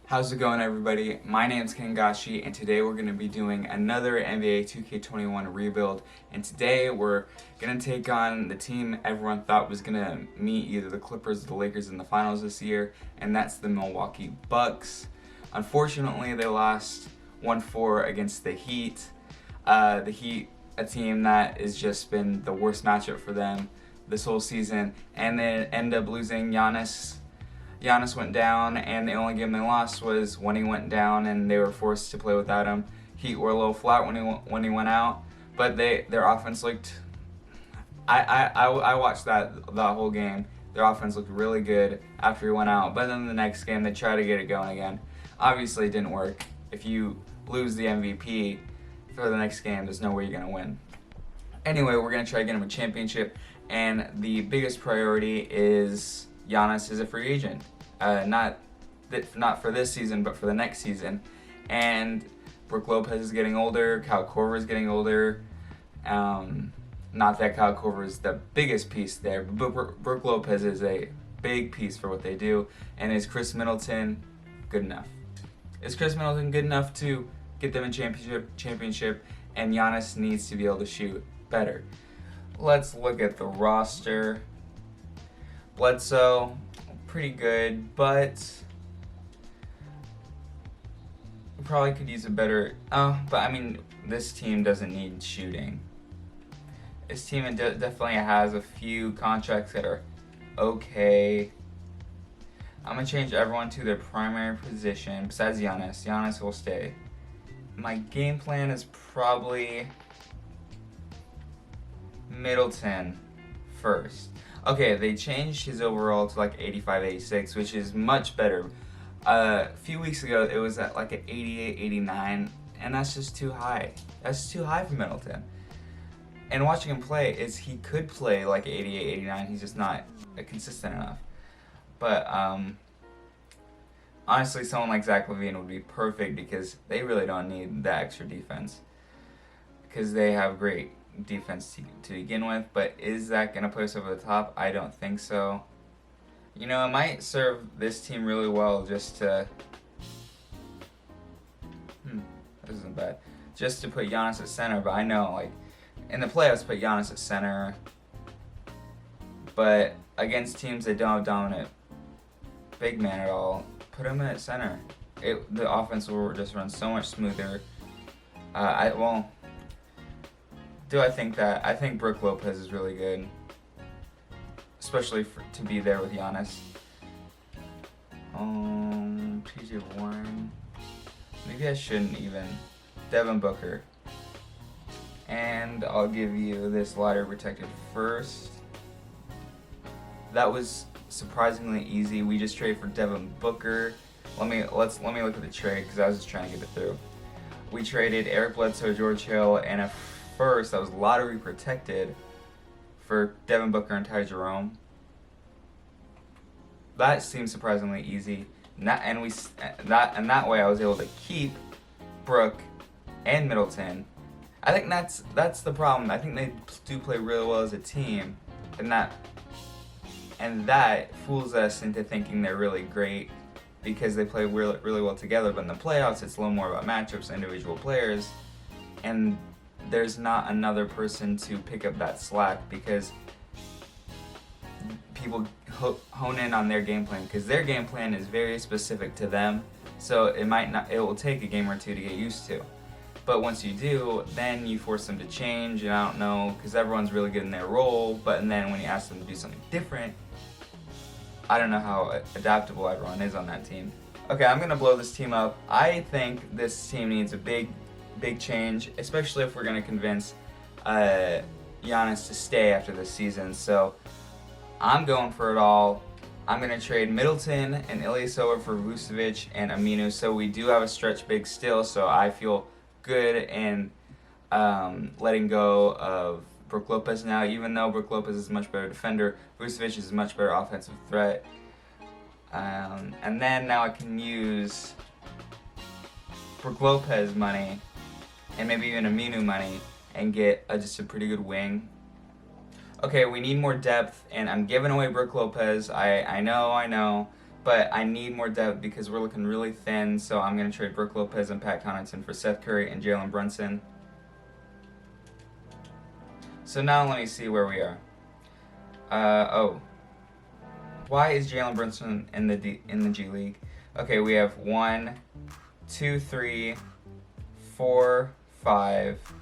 How's it going, everybody? My name's Kengashi, and today we're going to be doing another NBA 2K21 rebuild. And today we're going to take on the team everyone thought was going to meet either the Clippers or the Lakers in the finals this year, and that's the Milwaukee Bucks. Unfortunately, they lost 1-4 against the Heat. The Heat, a team that has just been the worst matchup for them this whole season, and they ended up losing Giannis went down, and the only game they lost was when he went down and they were forced to play without him. Heat were a little flat when he went out, but their offense looked. I watched that whole game. Their offense looked really good after he went out, but then the next game they tried to get it going again. Obviously, it didn't work. If you lose the MVP for the next game, there's no way you're gonna win. Anyway, we're gonna try to get him a championship, and the biggest priority is Giannis is a free agent. Not for this season, but for the next season. And Brook Lopez is getting older. Kyle Korver is getting older. Not that Kyle Korver is the biggest piece there, but Brook Lopez is a big piece for what they do. And is Chris Middleton good enough? Is Chris Middleton good enough to get them a championship? And Giannis needs to be able to shoot better. Let's look at the roster. Bledsoe, pretty good, but probably could use a better. But I mean, this team doesn't need shooting. This team definitely has a few contracts that are okay. I'm gonna change everyone to their primary position besides Giannis. Giannis will stay. My game plan is probably Middleton first. Okay, they changed his overall to like 85, 86, which is much better. A few weeks ago, it was at like an 88, 89, and that's just too high. That's too high for Middleton. And watching him play, he could play like 88, 89. He's just not consistent enough. But honestly, someone like Zach LaVine would be perfect because they really don't need that extra defense because they have great defense to begin with. But is that going to put us over the top? I don't think so. You know, it might serve this team really well just to this isn't bad, just to put Giannis at center. But I know, like, in the playoffs, put Giannis at center, but against teams that don't have dominant big man at all, put him at center. The offense will just run so much smoother. Do I think that? I think Brook Lopez is really good, especially to be there with Giannis. PJ Warren. Maybe I shouldn't even. Devin Booker. And I'll give you this lottery protected first. That was surprisingly easy. We just traded for Devin Booker. Let me look at the trade because I was just trying to get it through. We traded Eric Bledsoe, George Hill, and a first that was lottery protected for Devin Booker and Ty Jerome. That seems surprisingly easy. That way I was able to keep Brook and Middleton. I think that's the problem. I think they do play really well as a team, and that fools us into thinking they're really great because they play really, really well together. But in the playoffs, it's a little more about matchups, individual players, and there's not another person to pick up that slack because people hone in on their game plan because their game plan is very specific to them. So it will take a game or two to get used to. But once you do, then you force them to change, and I don't know, because everyone's really good in their role, but then when you ask them to do something different, I don't know how adaptable everyone is on that team. Okay, I'm going to blow this team up. I think this team needs a big change, especially if we're going to convince Giannis to stay after this season. So I'm going for it all. I'm going to trade Middleton and Ilyasova for Vucevic and Aminu. So we do have a stretch big still, so I feel good in letting go of Brook Lopez now, even though Brook Lopez is a much better defender. Vucevic is a much better offensive threat. And then now I can use Brook Lopez money and maybe even Aminu money and get just a pretty good wing. Okay, we need more depth, and I'm giving away Brook Lopez. I know, but I need more depth because we're looking really thin, so I'm going to trade Brook Lopez and Pat Connaughton for Seth Curry and Jalen Brunson. So now let me see where we are. Why is Jalen Brunson in the G League? Okay, we have 1, 2, 3, 4, 5,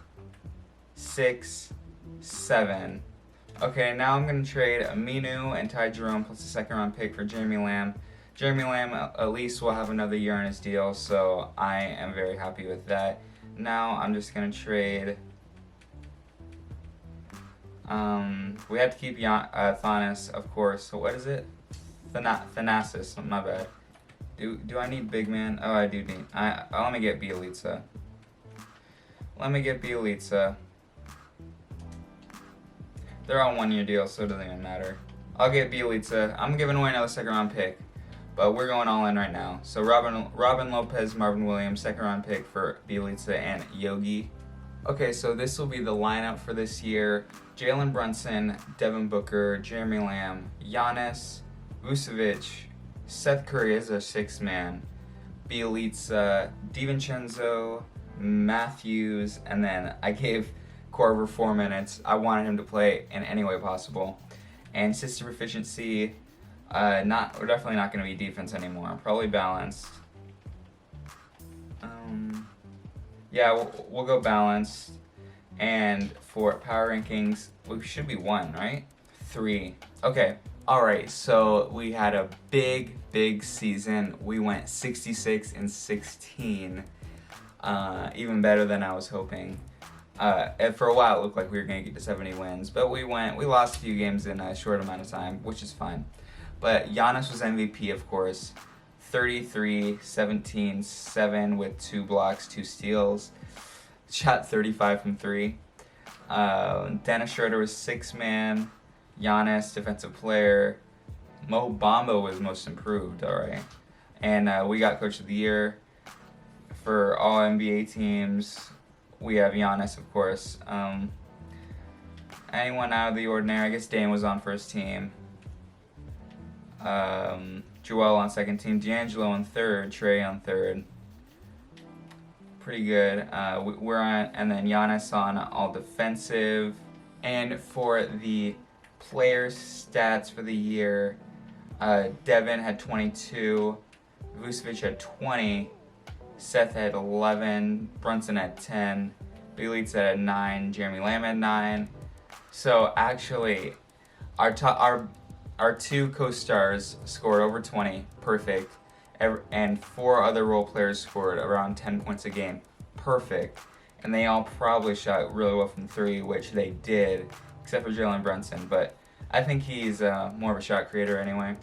6, 7. Okay, now I'm going to trade Aminu and Ty Jerome plus a 2nd round pick for Jeremy Lamb. Jeremy Lamb at least will have another year on his deal, so I am very happy with that. Now I'm just going to trade... we have to keep Thanos, of course. So what is it? Thanasis, my bad. Do I need big man? Oh, I do need... let me get Bielitsa. They're on 1-year deals, so it doesn't even matter. I'll get Bielitsa. I'm giving away another 2nd round pick, but we're going all in right now. So Robin Lopez, Marvin Williams, 2nd round pick for Bielitsa and Yogi. Okay, so this will be the lineup for this year. Jalen Brunson, Devin Booker, Jeremy Lamb, Giannis, Vucevic, Seth Curry as a 6th man, Bielitsa, DiVincenzo, Matthews, and then I gave Korver 4 minutes. I wanted him to play in any way possible. And system efficiency, we're definitely not going to be defense anymore. Probably balanced. Yeah, we'll go balanced. And for power rankings, we should be 1, right? 3. Okay. Alright, so we had a big season. We went 66-16. Even better than I was hoping. And for a while it looked like we were going to get to 70 wins, but we lost a few games in a short amount of time, which is fine. But Giannis was MVP, of course. 33, 17, 7 with 2 blocks, 2 steals. Shot 35 from 3. Dennis Schroeder was 6th man. Giannis, defensive player. Mo Bamba was most improved, alright. And we got Coach of the Year. For all NBA teams, we have Giannis, of course. Anyone out of the ordinary? I guess Dame was on first team. Joel on second team. D'Angelo on third. Trey on third. Pretty good. We're on, and then Giannis on all defensive. And for the player stats for the year, Devin had 22. Vucevic had 20. Seth had 11. Brunson had 10. Bielitsa had 9. Jeremy Lamb had 9. So actually, our 2 co-stars scored over 20, perfect, and 4 other role players scored around 10 points a game, perfect, and they all probably shot really well from 3, which they did, except for Jalen Brunson, but I think he's more of a shot creator anyway.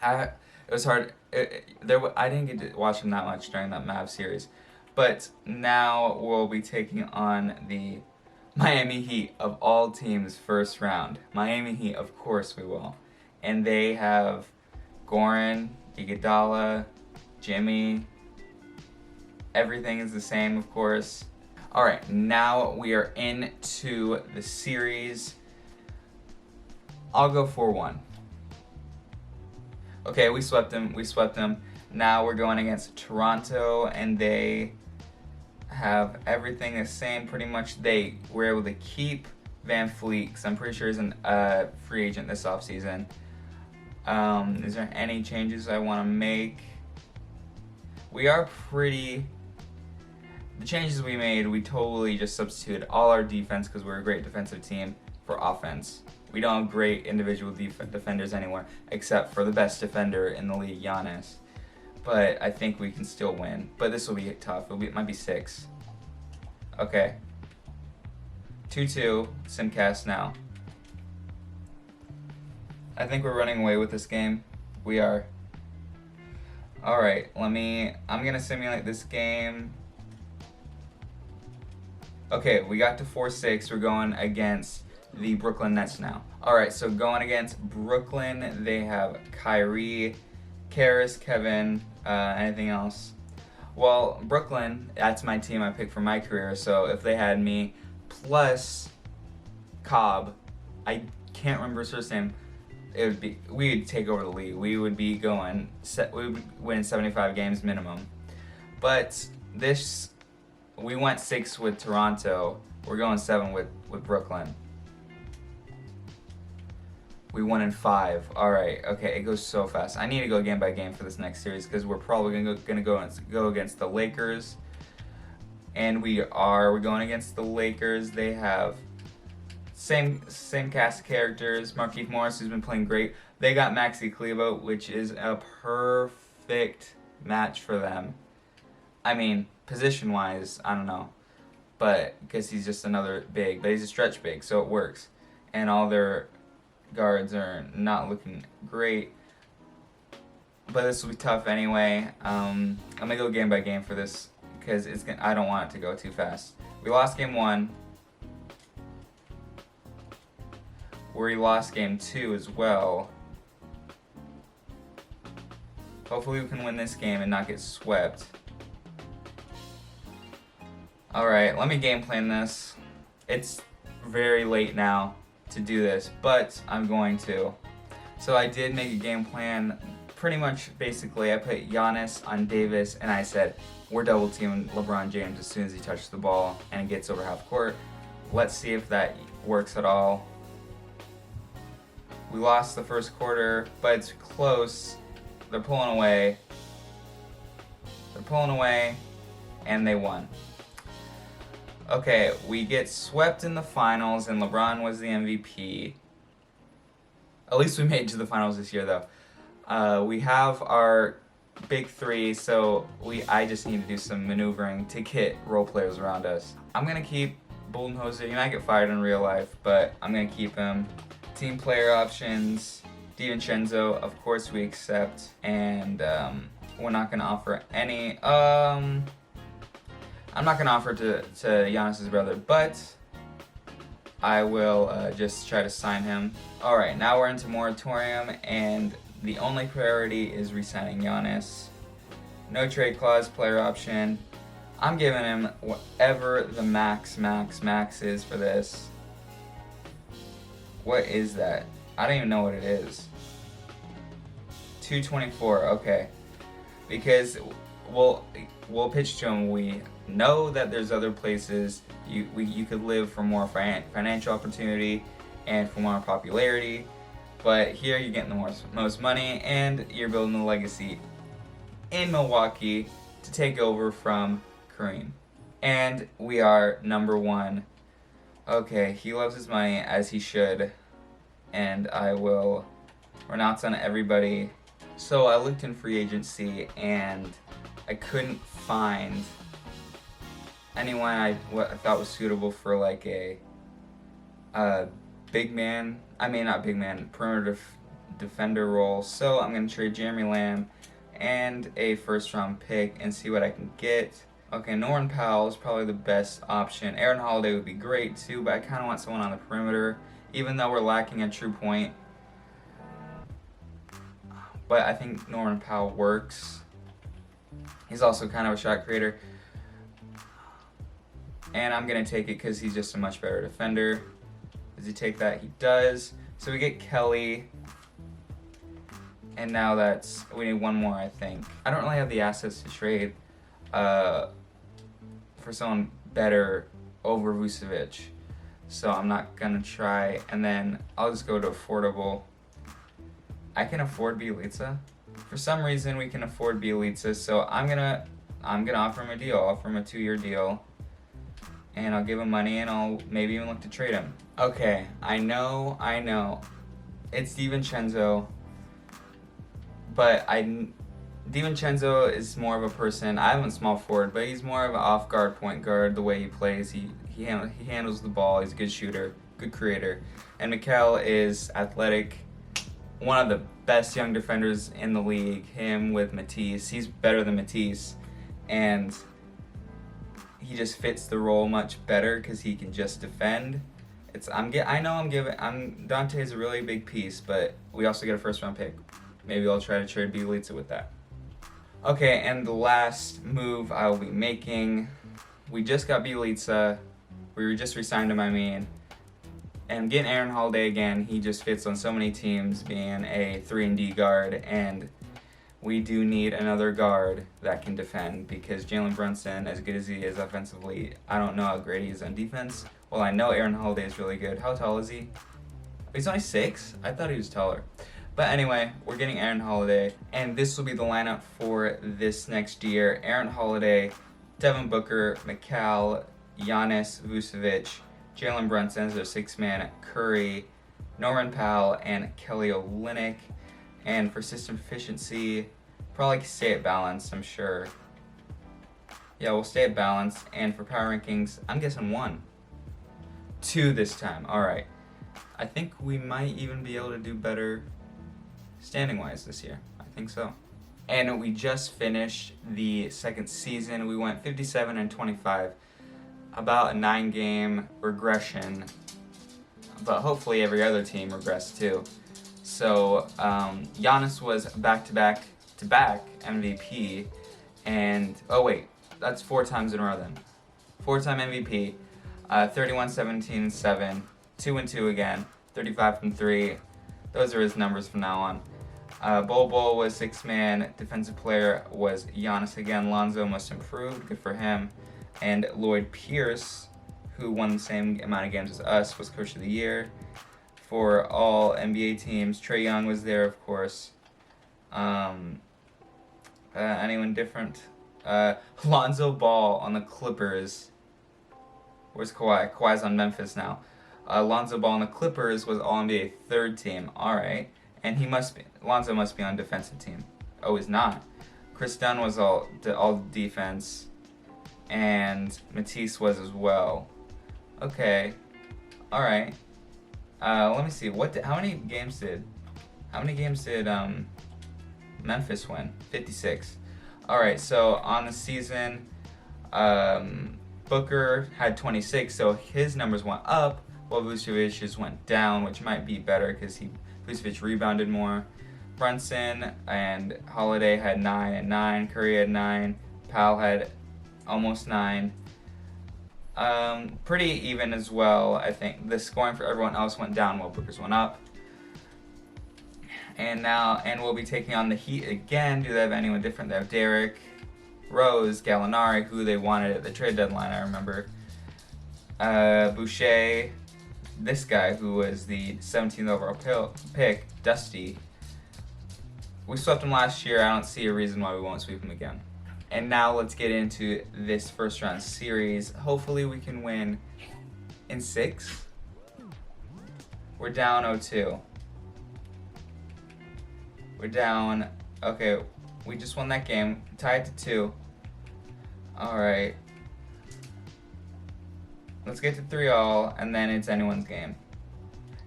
It was hard. I didn't get to watch him that much during that Mavs series, but now we'll be taking on the Miami Heat of all teams first round. Miami Heat, of course we will. And they have Goran, Iguodala, Jimmy. Everything is the same, of course. Alright, now we are into the series. I'll go 4-1. Okay, we swept them. Now we're going against Toronto, and they have everything the same pretty much. They were able to keep Van Fleet, because I'm pretty sure he's a free agent this offseason. Is there any changes I want to make? The changes we made, we totally just substituted all our defense, because we're a great defensive team, for offense. We don't have great individual defenders anywhere, except for the best defender in the league, Giannis. But I think we can still win. But this will be tough. It might be 6. Okay. 2-2. Simcast now. I think we're running away with this game. We are. Alright, I'm going to simulate this game. Okay, we got to 4-6. We're going against the Brooklyn Nets now. Alright, so going against Brooklyn, they have Kyrie, Karis, Kevin, anything else? Well, Brooklyn, that's my team I picked for MyCareer, so if they had me plus Cobb, I can't remember his first name, we would take over the league. We would be going, we would win 75 games minimum. But we went 6 with Toronto. We're going 7 with Brooklyn. We won in 5. All right. Okay, it goes so fast. I need to go game by game for this next series because we're probably gonna go against the Lakers, and we're going against the Lakers. They have same cast of characters. Markieff Morris, who's been playing great. They got Maxi Kleber, which is a perfect match for them. I mean, position-wise, I don't know, but because he's just another big, but he's a stretch big, so it works. And all their guards are not looking great, but this will be tough anyway. I'm gonna go game by game for this because I don't want it to go too fast. We lost game 1. We lost game 2 as well. Hopefully we can win this game and not get swept. Alright, let me game plan this. It's very late now to do this, but I'm going to. So I did make a game plan. Pretty much, basically, I put Giannis on Davis, and I said, we're double teaming LeBron James as soon as he touches the ball and it gets over half court. Let's see if that works at all. We lost the first quarter, but it's close. They're pulling away. And they won. Okay, we get swept in the finals, and LeBron was the MVP. At least we made it to the finals this year, though. We have our big 3, so I just need to do some maneuvering to get role players around us. I'm going to keep Budenholzer. He might get fired in real life, but I'm going to keep him. Team player options. DiVincenzo, of course we accept, and we're not going to offer any. I'm not going to offer to Giannis' brother, but I will just try to sign him. Alright, now we're into moratorium, and the only priority is re-signing Giannis. No trade clause, player option. I'm giving him whatever the max is for this. What is that? I don't even know what it is. 224, okay. Because we'll pitch to him. We know that there's other places you could live for more financial opportunity and for more popularity, but here you're getting the most money, and you're building a legacy in Milwaukee to take over from Kareem. And we are number 1. Okay, he loves his money, as he should, and I will renounce on everybody. So I looked in free agency, and I couldn't find anyone what I thought was suitable for like a big man. I mean, not big man, perimeter defender role. So I'm gonna trade Jeremy Lamb and a first-round pick and see what I can get. Okay, Norman Powell is probably the best option. Aaron Holiday would be great too, but I kind of want someone on the perimeter, even though we're lacking a true point. But I think Norman Powell works. He's also kind of a shot creator. And I'm going to take it because he's just a much better defender. Does he take that? He does. So we get Kelly. And now we need one more, I think. I don't really have the assets to trade for someone better over Vucevic. So I'm not going to try. And then I'll just go to affordable. I can afford Bjelica. For some reason, we can afford Bjelica. So I'm gonna offer him a deal. I'll offer him a 2-year deal. And I'll give him money, and I'll maybe even look to trade him. Okay, I know. It's DiVincenzo. But DiVincenzo is more of a person. I have him small forward, but he's more of an off-guard point guard. The way he plays, he handles the ball. He's a good shooter, good creator. And Mikal is athletic, one of the best young defenders in the league. Him with Matisse, he's better than Matisse, and he just fits the role much better because he can just defend. Dante is a really big piece, but we also get a first-round pick. Maybe I'll try to trade Bjelica with that. Okay, and the last move I will be making, we just got Bjelica. We just re-signed him, And getting Aaron Holiday again, he just fits on so many teams being a 3-and-D guard, and we do need another guard that can defend because Jalen Brunson, as good as he is offensively, I don't know how great he is on defense. Well, I know Aaron Holiday is really good. How tall is he? He's only 6? I thought he was taller. But anyway, we're getting Aaron Holiday, and this will be the lineup for this next year. Aaron Holiday, Devin Booker, Mikal, Giannis, Vucevic, Jalen Brunson as their 6-man, Curry, Norman Powell, and Kelly Olynyk. And for system efficiency, probably stay at balance, I'm sure. Yeah, we'll stay at balance. And for power rankings, I'm guessing 1. 2 this time. All right. I think we might even be able to do better standing-wise this year. I think so. And we just finished the second season. We went 57-25. About a 9-game regression. But hopefully every other team regressed too. So Giannis was back-to-back MVP. And, oh wait, that's 4 times in a row then. 4-time MVP. 31, 17, 7. 2-2 again. 35 from 3. Those are his numbers from now on. Bol was 6-man. Defensive player was Giannis again. Lonzo most improved. Good for him. And Lloyd Pierce, who won the same amount of games as us, was Coach of the Year. For all NBA teams, Trae Young was there, of course. Anyone different? Lonzo Ball on the Clippers. Where's Kawhi? Kawhi's on Memphis now. Lonzo Ball on the Clippers was All-NBA 3rd team. All right. And Lonzo must be on defensive team. Oh, he's not. Chris Dunn was all defense. And Matisse was as well. Okay. All right. Let me see. How many games did Memphis win? 56. All right. So on the season, Booker had 26, so his numbers went up, while Vucevic's went down, which might be better because Vucevic rebounded more. Brunson and Holiday had 9 and 9. Curry had 9. Powell had almost 9. Pretty even as well, I think. The scoring for everyone else went down while Booker's went up. And we'll be taking on the Heat again. Do they have anyone different? They have Derek Rose, Gallinari, who they wanted at the trade deadline, I remember. Boucher, this guy who was the 17th overall pick, Dusty. We swept him last year. I don't see a reason why we won't sweep him again. And now let's get into this first round series. Hopefully we can win in 6. We're down 0-2. We're down. Okay, we just won that game. Tied to 2. Alright. Let's get to 3-all, and then it's anyone's game.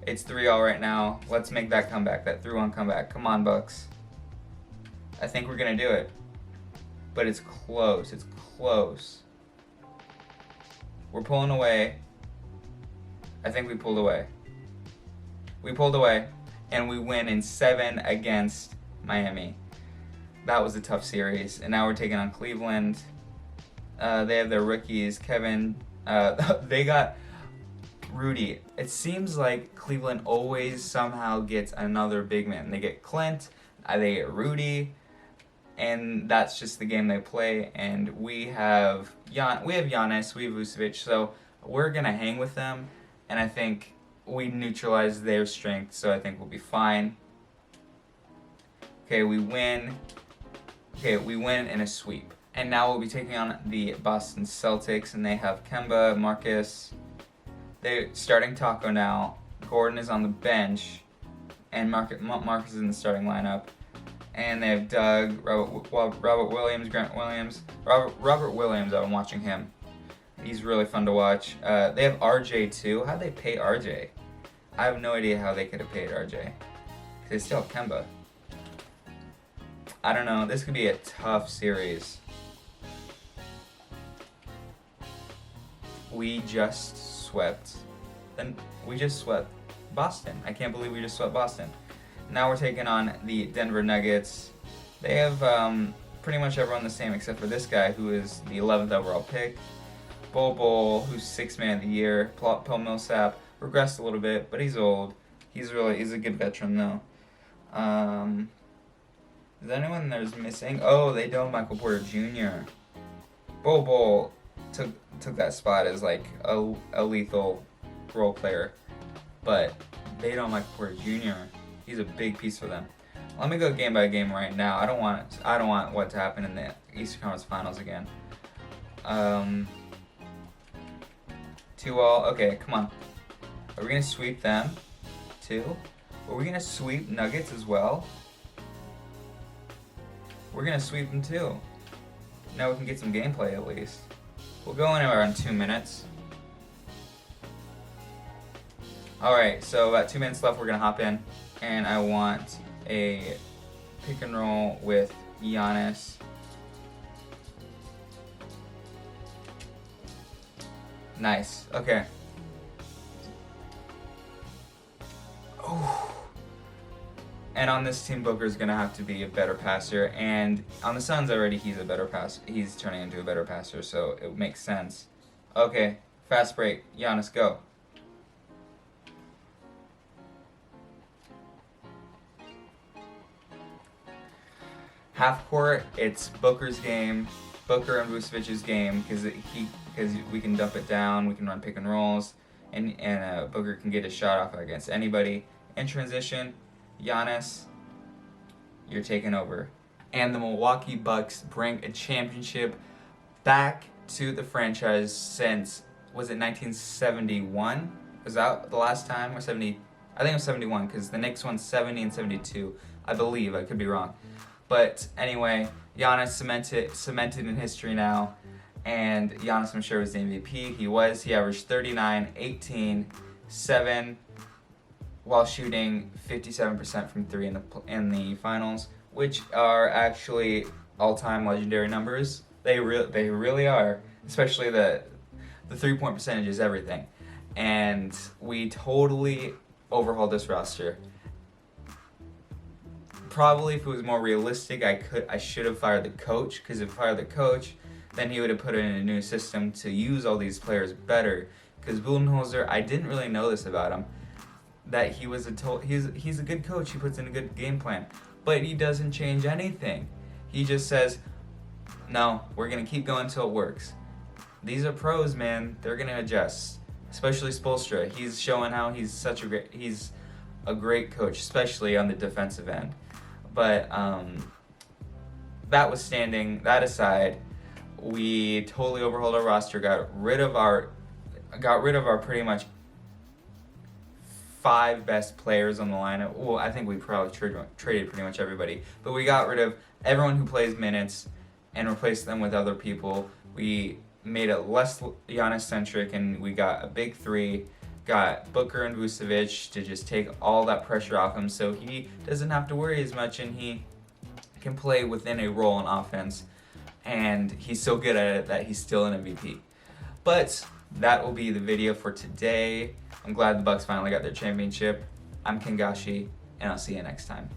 It's 3-all right now. Let's make that comeback, that 3-1 comeback. Come on, Bucks. I think we're going to do it. But it's close. It's close. We're pulling away. I think we pulled away. We pulled away, and we win in 7 against Miami. That was a tough series, and now we're taking on Cleveland. They have their rookies, Kevin. They got Rudy. It seems like Cleveland always somehow gets another big man. They get Clint, they get Rudy, and that's just the game they play. And we have Giannis, we have Vucevic, so we're gonna hang with them. And I think we neutralize their strength, so I think we'll be fine. Okay, we win. Okay, we win in a sweep. And now we'll be taking on the Boston Celtics, and they have Kemba, Marcus. They're starting Taco now. Gordon is on the bench, and Marcus is in the starting lineup. And they have Doug, Robert Williams, Grant Williams. Robert Williams, I'm watching him. He's really fun to watch. They have RJ too. How'd they pay RJ? I have no idea how they could have paid RJ. 'Cause they still have Kemba. I don't know. This could be a tough series. We just swept Boston. I can't believe we just swept Boston. Now we're taking on the Denver Nuggets. They have pretty much everyone the same except for this guy who is the 11th overall pick. Bol, who's 6th man of the year. Paul Millsap, regressed a little bit, but he's old. He's a good veteran though. Is there anyone there's missing? Oh, they don't. Michael Porter Jr. Bol took that spot as like a lethal role player, but they don't. Michael Porter Jr. He's a big piece for them. Let me go game by game right now. I don't want what to happen in the Eastern Conference Finals again. 2-all. Okay, come on. Are we gonna sweep them too? Are we gonna sweep Nuggets as well? We're gonna sweep them too. Now we can get some gameplay at least. We'll go in around 2 minutes. Alright, so about 2 minutes left, we're gonna hop in. And I want a pick and roll with Giannis. Nice, okay. Oh. And on this team, Booker's gonna have to be a better passer, and on the Suns already, he's a better passer. He's turning into a better passer, so it makes sense. Okay, fast break. Giannis, go. Half court, it's Booker's game, Booker and Vucevic's game, because we can dump it down, we can run pick and rolls, and Booker can get a shot off against anybody. In transition, Giannis, you're taking over. And the Milwaukee Bucks bring a championship back to the franchise since, was it 1971? Was that the last time? Or 70? I think it was 71, because the Knicks won 70 and 72. I believe, I could be wrong. But anyway, Giannis cemented in history now. And Giannis, I'm sure, was the MVP. He was. He averaged 39, 18, 7, while shooting 57% from 3 in the finals, which are actually all-time legendary numbers. They really are, especially the 3-point percentage is everything. And we totally overhauled this roster. Probably if it was more realistic, I should have fired the coach, because if I fired the coach, then he would have put in a new system to use all these players better. Because Budenholzer, I didn't really know this about him, that he's a good coach. He puts in a good game plan, but he doesn't change anything. He just says, "No, we're gonna keep going until it works." These are pros, man. They're gonna adjust. Especially Spoelstra. He's showing how he's a great coach, especially on the defensive end. But that aside, we totally overhauled our roster. Got rid of our pretty much 5 best players on the lineup. Well, I think we probably traded pretty much everybody. But we got rid of everyone who plays minutes and replaced them with other people. We made it less Giannis-centric, and we got a big 3. Got Booker and Vucevic to just take all that pressure off him, so he doesn't have to worry as much, and he can play within a role in offense. And he's so good at it that he's still an MVP. But that will be the video for today. I'm glad the Bucks finally got their championship. I'm Kengashi, and I'll see you next time.